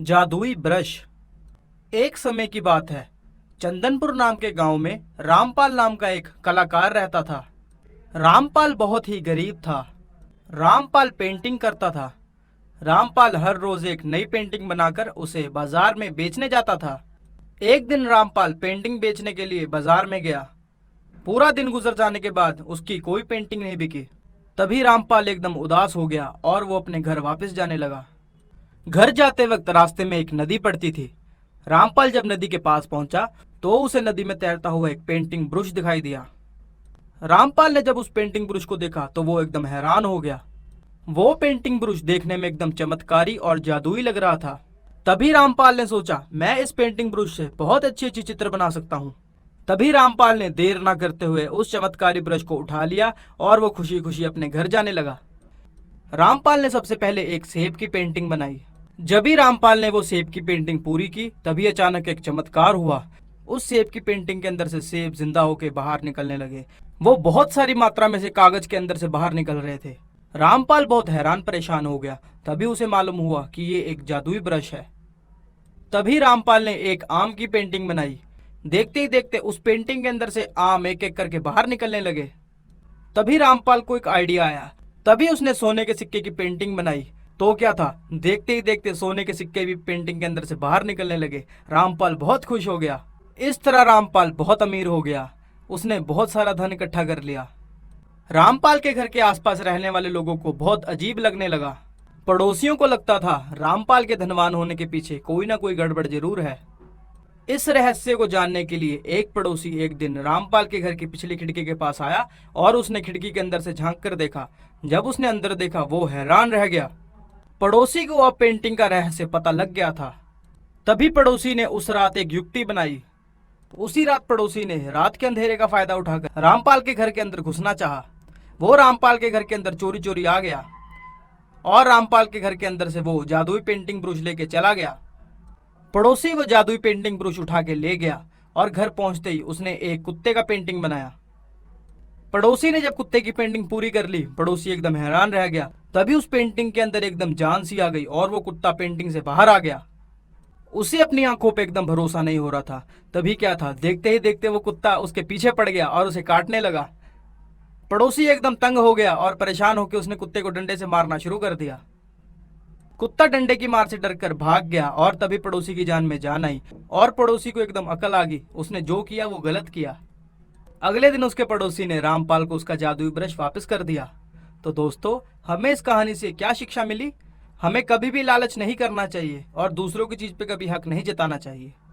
जादुई ब्रश। एक समय की बात है। चंदनपुर नाम के गांव में रामपाल नाम का एक कलाकार रहता था। रामपाल बहुत ही गरीब था। रामपाल पेंटिंग करता था। रामपाल हर रोज एक नई पेंटिंग बनाकर उसे बाजार में बेचने जाता था। एक दिन रामपाल पेंटिंग बेचने के लिए बाजार में गया। पूरा दिन गुजर जाने के बाद उसकी कोई पेंटिंग नहीं बिकी। तभी रामपाल एकदम उदास हो गया और वो अपने घर वापस जाने लगा। घर जाते वक्त रास्ते में एक नदी पड़ती थी। रामपाल जब नदी के पास पहुंचा तो उसे नदी में तैरता हुआ एक पेंटिंग ब्रुश दिखाई दिया। रामपाल ने जब उस पेंटिंग ब्रुश को देखा तो वो एकदम हैरान हो गया। वो पेंटिंग ब्रुश देखने में एकदम चमत्कारी और जादुई लग रहा था। तभी रामपाल ने सोचा, मैं इस पेंटिंग ब्रुश से बहुत अच्छी अच्छी चित्र बना सकता हूँ। तभी रामपाल ने देर ना करते हुए उस चमत्कारी ब्रश को उठा लिया और वो खुशी खुशी अपने घर जाने लगा। रामपाल ने सबसे पहले एक सेब की पेंटिंग बनाई। जब ही रामपाल ने वो सेब की पेंटिंग पूरी की तभी अचानक एक चमत्कार हुआ। उस सेब की पेंटिंग के अंदर से सेब जिंदा होकर बाहर निकलने लगे। वो बहुत सारी मात्रा में से कागज के अंदर से बाहर निकल रहे थे। रामपाल बहुत हैरान परेशान हो गया। तभी उसे मालूम हुआ कि ये एक जादुई ब्रश है। तभी रामपाल ने एक आम की पेंटिंग बनाई। देखते ही देखते उस पेंटिंग के अंदर से आम एक एक करके बाहर निकलने लगे। तभी रामपाल को एक आइडिया आया। तभी उसने सोने के सिक्के की पेंटिंग बनाई। तो क्या था, देखते ही देखते सोने के सिक्के भी पेंटिंग के अंदर से बाहर निकलने लगे। रामपाल बहुत खुश हो गया। इस तरह रामपाल बहुत अमीर हो गया। उसने बहुत सारा धन इकट्ठा कर लिया। रामपाल के घर के आसपास रहने वाले लोगों को बहुत अजीब लगने लगा। पड़ोसियों को लगता था रामपाल के धनवान होने के पीछे कोई ना कोई गड़बड़ जरूर है। इस रहस्य को जानने के लिए एक पड़ोसी एक दिन रामपाल के घर की पिछली खिड़की के पास आया और उसने खिड़की के अंदर से झांक कर देखा। जब उसने अंदर देखा वो हैरान रह गया। पड़ोसी को अब पेंटिंग का रहस्य पता लग गया था। तभी पड़ोसी ने उस रात एक युक्ति बनाई। उसी रात पड़ोसी ने रात के अंधेरे का फायदा उठाकर रामपाल के घर के अंदर घुसना चाहा। वो रामपाल के घर के अंदर चोरी चोरी आ गया और रामपाल के घर के अंदर से वो जादुई पेंटिंग ब्रुश लेके चला गया। पड़ोसी वो जादुई पेंटिंग ब्रुश उठा के ले गया और घर पहुंचते ही उसने एक कुत्ते का पेंटिंग बनाया। पड़ोसी ने जब कुत्ते की पेंटिंग पूरी कर ली, पड़ोसी एकदम हैरान रह गया। तभी उस पेंटिंग के अंदर एकदम जान सी आ गई और वो कुत्ता पेंटिंग से बाहर आ गया। उसे अपनी आंखों पे एकदम भरोसा नहीं हो रहा था। तभी क्या था, देखते ही देखते वो कुत्ता उसके पीछे पड़ गया और उसे काटने लगा। पड़ोसी एकदम तंग हो गया और परेशान होकर उसने कुत्ते को डंडे से मारना शुरू कर दिया। कुत्ता डंडे की मार से डरकर भाग गया और तभी पड़ोसी की जान में जान आई और पड़ोसी को एकदम अकल आ गई। उसने जो किया वो गलत किया। अगले दिन उसके पड़ोसी ने रामपाल को उसका जादुई ब्रश वापस कर दिया। तो दोस्तों, हमें इस कहानी से क्या शिक्षा मिली? हमें कभी भी लालच नहीं करना चाहिए और दूसरों की चीज पे कभी हक नहीं जताना चाहिए।